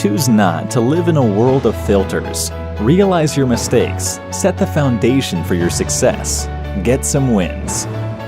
Choose not to live in a world of filters. Realize your mistakes. Set the foundation for your success. Get some wins.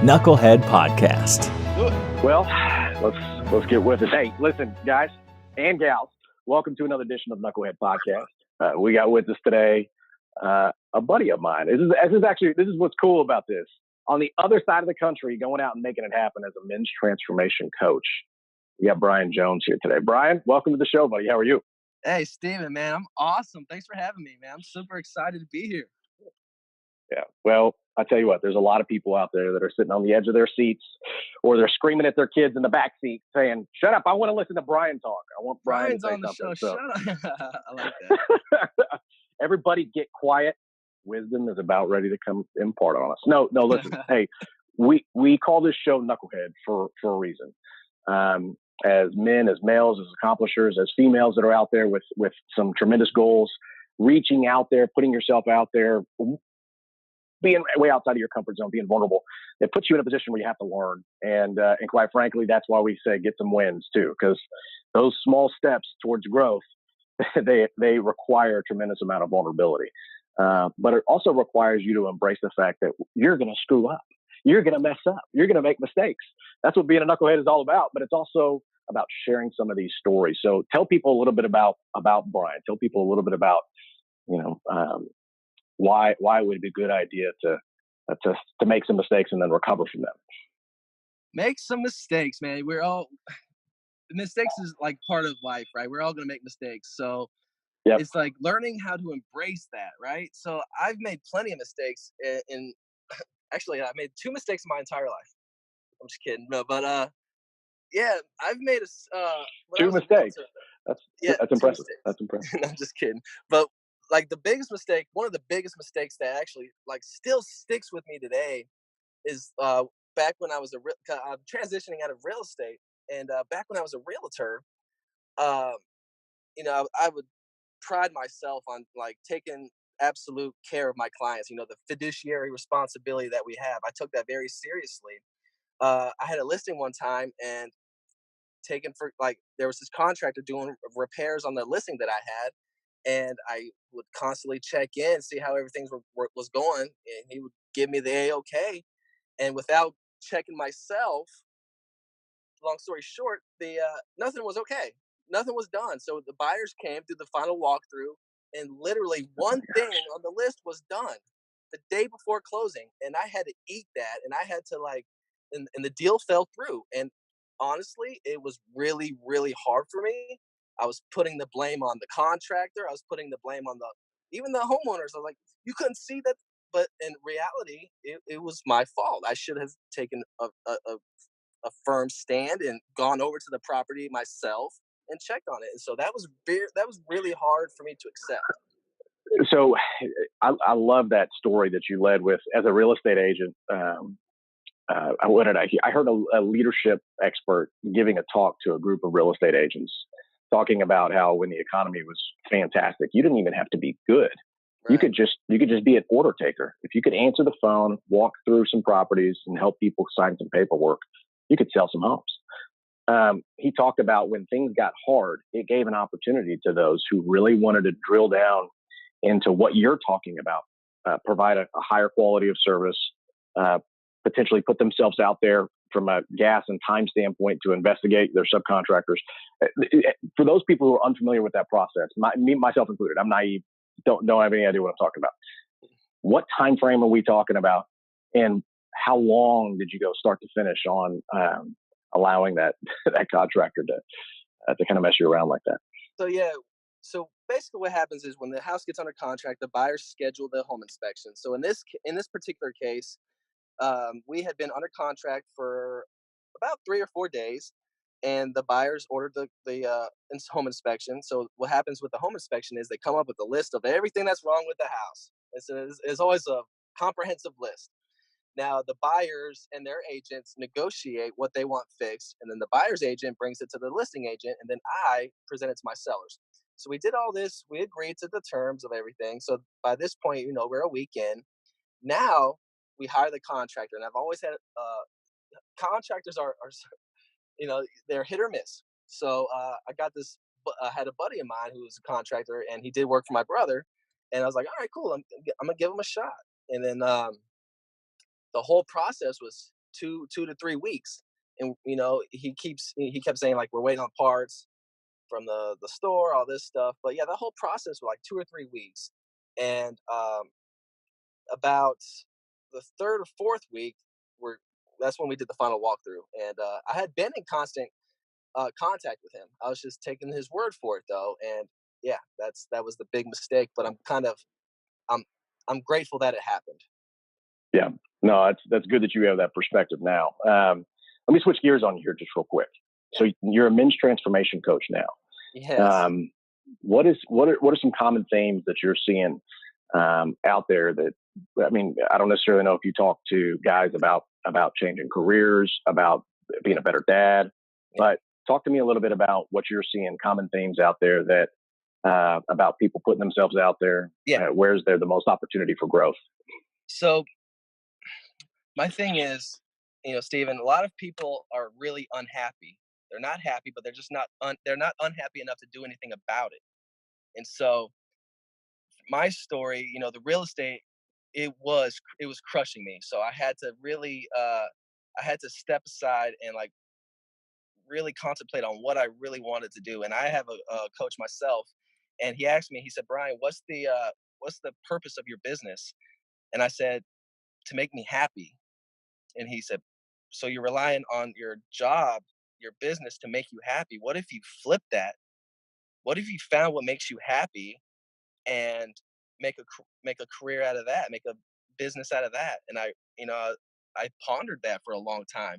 Knucklehead Podcast. Well, let's get with it. Hey, listen, guys and gals, welcome to another edition of Knucklehead Podcast. We got with us today a buddy of mine. This is what's cool about this. On the other side of the country, going out and making it happen as a men's transformation coach. We got Brian Jones here today. Brian, welcome to the show, buddy. How are you? Hey, Steven, man, I'm awesome. Thanks for having me, man. I'm super excited to be here. Yeah. Well, I tell you what, there's a lot of people out there that are sitting on the edge of their seats, or they're screaming at their kids in the back seat saying, "Shut up. I want to listen to Brian talk. I want Brian Brian's to say on the something." show. So, Shut up. I like that. everybody get quiet. Wisdom is about ready to come impart on us. No, listen. Hey, we call this show Knucklehead for a reason. As men, as males, as accomplishers, as females that are out there with some tremendous goals, reaching out there, putting yourself out there, being way outside of your comfort zone, being vulnerable, it puts you in a position where you have to learn. And quite frankly, that's why we say get some wins too, because those small steps towards growth, they require a tremendous amount of vulnerability. But it also requires you to embrace the fact that you're going to screw up. You're going to mess up. You're going to make mistakes. That's what being a knucklehead is all about. But it's also about sharing some of these stories. So tell people a little bit about Brian. Tell people a little bit about, why it would be a good idea to make some mistakes and then recover from them. Make some mistakes, man. Mistakes is like part of life, right? We're all going to make mistakes. So yep. It's like learning how to embrace that, right? So I've made plenty of mistakes actually, I made 2 mistakes in my entire life. I'm just kidding. No, but yeah, I've made 2 mistakes. That's impressive. That's impressive. I'm just kidding. But like one of the biggest mistakes that actually like still sticks with me today is back when I was I'm transitioning out of real estate, and back when I was a realtor, I would pride myself on like taking absolute care of my clients. The fiduciary responsibility that we have. I took that very seriously. I had a listing one time and there was this contractor doing repairs on the listing that I had, and I would constantly check in, see how everything was going, and he would give me the A-OK. And without checking myself, long story short, nothing was okay. Nothing was done. So the buyers came through the final walkthrough, and literally one thing on the list was done the day before closing, and I had to eat that, and I had to and the deal fell through. And honestly, it was really, really hard for me. I was putting the blame on the contractor. I was putting the blame on even the homeowners. I was like, you couldn't see that, but in reality, it was my fault. I should have taken a firm stand and gone over to the property myself and checked on it. And so that was really hard for me to accept. So I love that story that you led with as a real estate agent. What did I hear? I heard a leadership expert giving a talk to a group of real estate agents, talking about how when the economy was fantastic, you didn't even have to be good. Right. You could just be an order taker. If you could answer the phone, walk through some properties, and help people sign some paperwork, you could sell some homes. He talked about when things got hard, it gave an opportunity to those who really wanted to drill down into what you're talking about, provide a higher quality of service, potentially put themselves out there from a gas and time standpoint to investigate their subcontractors. For those people who are unfamiliar with that process, myself included, I'm naive, don't have any idea what I'm talking about. What time frame are we talking about, and how long did you go start to finish on allowing that contractor to kind of mess you around like that? So basically what happens is when the house gets under contract, the buyers schedule the home inspection. So in this particular case, we had been under contract for about 3 or 4 days, and the buyers ordered the home inspection. So what happens with the home inspection is they come up with a list of everything that's wrong with the house. It's always a comprehensive list. Now, the buyers and their agents negotiate what they want fixed, and then the buyer's agent brings it to the listing agent, and then I present it to my sellers. So we did all this. We agreed to the terms of everything. So by this point, we're a week in. Now we hire the contractor, and I've always had contractors are they're hit or miss. So I got this I had a buddy of mine who was a contractor, and he did work for my brother. And I was like, all right, cool. I'm gonna give him a shot. And then the whole process was 2 to 3 weeks. And he kept saying like we're waiting on parts from the store, all this stuff. But yeah, the whole process was like 2 or 3 weeks. And about the third or fourth week, we're that's when we did the final walkthrough. And I had been in constant contact with him. I was just taking his word for it though. And yeah, that was the big mistake. But I'm I'm grateful that it happened. Yeah. No, that's good that you have that perspective now. Let me switch gears on you here just real quick. So you're a men's transformation coach now. Yes. What are some common themes that you're seeing out there that, I mean, I don't necessarily know if you talk to guys about changing careers, about being a better dad, but talk to me a little bit about what you're seeing, common themes out there that about people putting themselves out there. Yeah. Where's there the most opportunity for growth? So my thing is, Stephen, a lot of people are really unhappy. They're not happy, but they're just they're not unhappy enough to do anything about it. And so my story, the real estate, it was crushing me. So I had to really I had to step aside and like really contemplate on what I really wanted to do. And I have a coach myself, and he asked me, he said, Brian, what's the purpose of your business? And I said, to make me happy. And he said, so you're relying on your job, your business to make you happy. What if you flip that? What if you found what makes you happy and make a career out of that, make a business out of that? And I pondered that for a long time,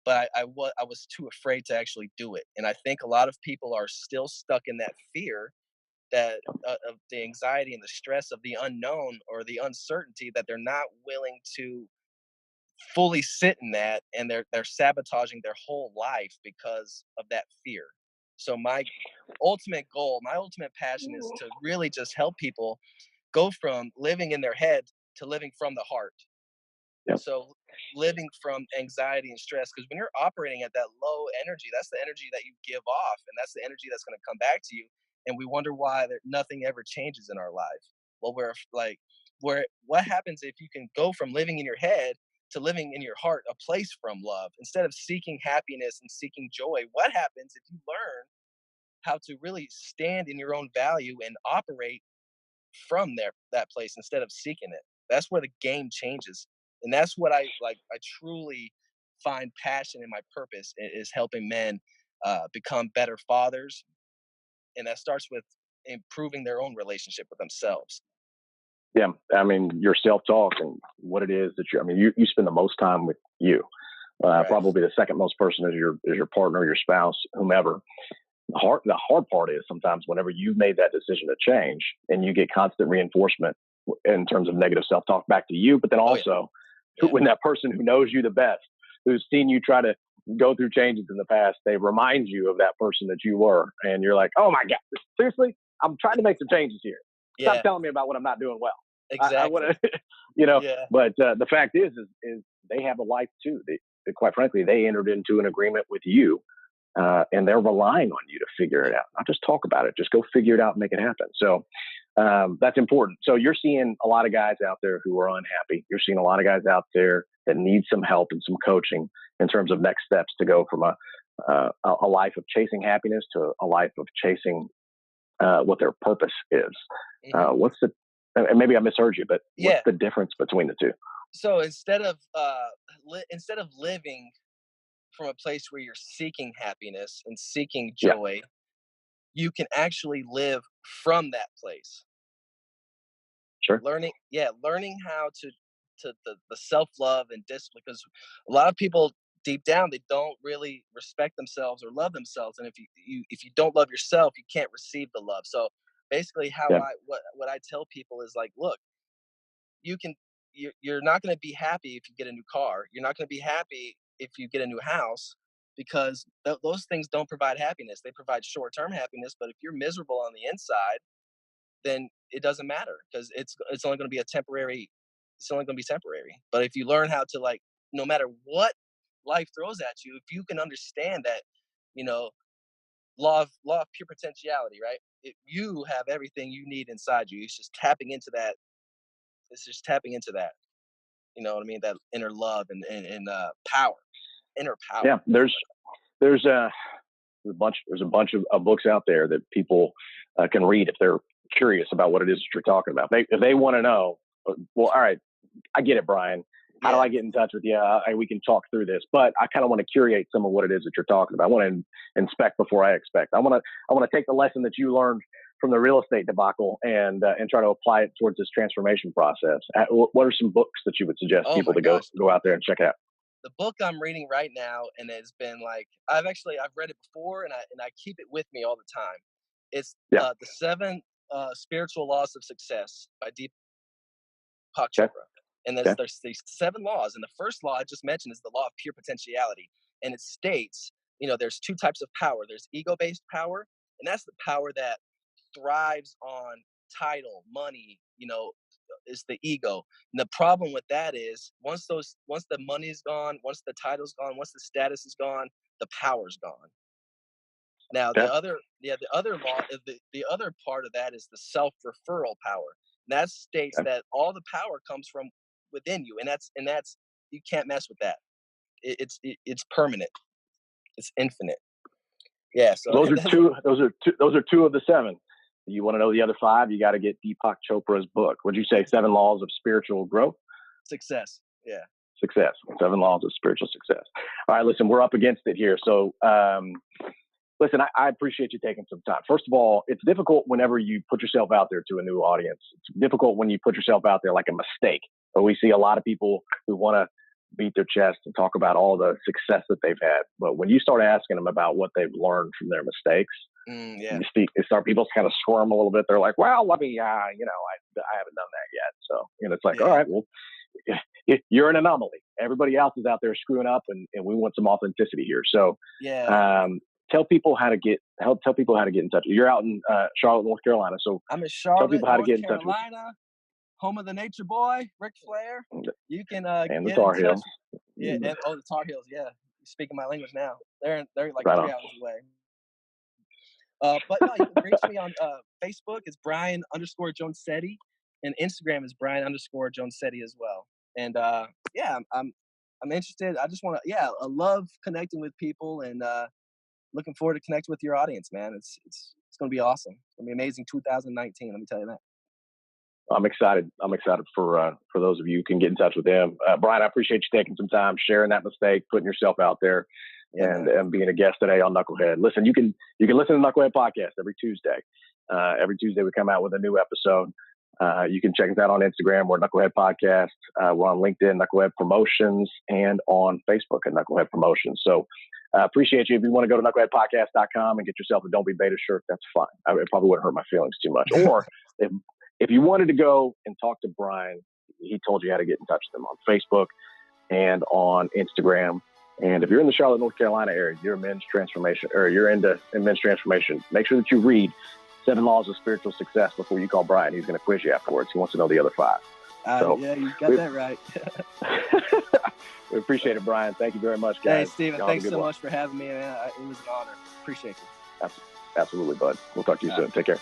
but I was too afraid to actually do it. And I think a lot of people are still stuck in that fear, that of the anxiety and the stress of the unknown or the uncertainty, that they're not willing to fully sit in that, and they're sabotaging their whole life because of that fear. So my ultimate goal, my ultimate passion is to really just help people go from living in their head to living from the heart. Yep. So living from anxiety and stress, because when you're operating at that low energy, that's the energy that you give off, and that's the energy that's going to come back to you. And we wonder why nothing ever changes in our life. Well, what happens if you can go from living in your head to living in your heart, a place from love, instead of seeking happiness and seeking joy? What happens if you learn how to really stand in your own value and operate from that place instead of seeking it? That's where the game changes. And that's what I truly find passion in my purpose, is helping men become better fathers. And that starts with improving their own relationship with themselves. Yeah. I mean, your self-talk and what it is that you spend the most time with you, Right. probably the second most person is your partner, your spouse, whomever. The hard part is sometimes whenever you've made that decision to change and you get constant reinforcement in terms of negative self-talk back to you, but then also when that person who knows you the best, who's seen you try to go through changes in the past, they remind you of that person that you were, and you're like, oh my God, seriously, I'm trying to make some changes here. Stop telling me about what I'm not doing well. Exactly. I want to, but the fact is they have a life too. Quite frankly, they entered into an agreement with you, and they're relying on you to figure it out. Not just talk about it, just go figure it out and make it happen. So that's important. So you're seeing a lot of guys out there who are unhappy. You're seeing a lot of guys out there that need some help and some coaching in terms of next steps to go from a life of chasing happiness to a life of chasing what their purpose is. Mm-hmm. And maybe I misheard you, but what's Yeah. the difference between the two? So instead of living from a place where you're seeking happiness and seeking Yeah, joy, you can actually live from that place. sure. Learning how to the self-love and discipline, because a lot of people deep down, they don't really respect themselves or love themselves. And if you don't love yourself, you can't receive the love. So basically Yeah, what I tell people is like, look, you can you're not going to be happy if you get a new car. You're not going to be happy if you get a new house, because those things don't provide happiness. They provide short-term happiness, but if you're miserable on the inside, then it doesn't matter, because it's only going to be it's only going to be temporary. But if you learn how to, like, no matter what life throws at you, if you can understand that, you know law of pure potentiality, right? You have everything you need inside you. It's just tapping into that. It's just tapping into that. You know what I mean? That inner love and power, inner power. Yeah, there's a bunch of books out there that people can read if they're curious about what it is that you're talking about. If they want to know, well, all right, I get it, Brian. How do I get in touch with you? We can talk through this, but I kind of want to curate some of what it is that you're talking about. I want to inspect before I expect. I want to take the lesson that you learned from the real estate debacle and try to apply it towards this transformation process. What are some books that you would suggest people to go out there and check out? The book I'm reading right now, and it's been like I've read it before, and I keep it with me all the time. It's the 7 Spiritual Laws of Success by Deepak Chopra. And there's these 7 laws, and the first law I just mentioned is the law of pure potentiality, and it states, there's 2 types of power. There's ego-based power, and that's the power that thrives on title, money, is the ego. And the problem with that is once the money's gone, once the title's gone, once the status is gone, the power's gone. Now the other law, the other part of that is the self-referral power. And that states that all the power comes from within you, and that's you can't mess with that. It's permanent. It's infinite. Yeah. So those are two of the 7. You want to know the other 5? You got to get Deepak Chopra's book. Would you say 7 Laws of Spiritual Growth? Success. Yeah. Success. 7 Laws of Spiritual Success. All right, listen, we're up against it here. So, listen, I appreciate you taking some time. First of all, it's difficult whenever you put yourself out there to a new audience. It's difficult when you put yourself out there like a mistake. But we see a lot of people who want to beat their chest and talk about all the success that they've had. But when you start asking them about what they've learned from their mistakes, people kind of squirm a little bit. They're like, well, let me, I haven't done that yet. So, it's like, all right, well, you're an anomaly. Everybody else is out there screwing up, and we want some authenticity here. So, tell people how to get in touch. You're out in Charlotte, North Carolina. So I'm in Charlotte, tell people how to get in touch with you. Home of the Nature Boy, Ric Flair. You can and the Tar Heels. Yeah, the Tar Heels. Yeah, you're speaking my language now. They're like right 3 hours away. But no, you can reach me on Facebook. It's Brian_Jonesetti, and Instagram is Brian_Jonesetti as well. And I'm interested. I just want to I love connecting with people, and looking forward to connect with your audience, man. It's going to be awesome. It's going to be amazing 2019. Let me tell you that. I'm excited. For those of you who can get in touch with them. Brian, I appreciate you taking some time, sharing that mistake, putting yourself out there, and being a guest today on Knucklehead. Listen, you can listen to Knucklehead Podcast every Tuesday. Every Tuesday we come out with a new episode. You can check us out on Instagram. We're Knucklehead Podcast. We're on LinkedIn, Knucklehead Promotions, and on Facebook at Knucklehead Promotions. So appreciate you. If you want to go to knuckleheadpodcast.com and get yourself a Don't Be Beta shirt, that's fine. It probably wouldn't hurt my feelings too much. Or if you wanted to go and talk to Brian, he told you how to get in touch with him on Facebook and on Instagram. And if you're in the Charlotte, North Carolina area, you're into men's transformation, make sure that you read 7 Laws of Spiritual Success before you call Brian. He's going to quiz you afterwards. He wants to know the other 5. You got that right. We appreciate it, Brian. Thank you very much, guys. Hey, Steven, thanks so much for having me, man. It was an honor. Appreciate you. Absolutely, bud. We'll talk to you soon. Take care.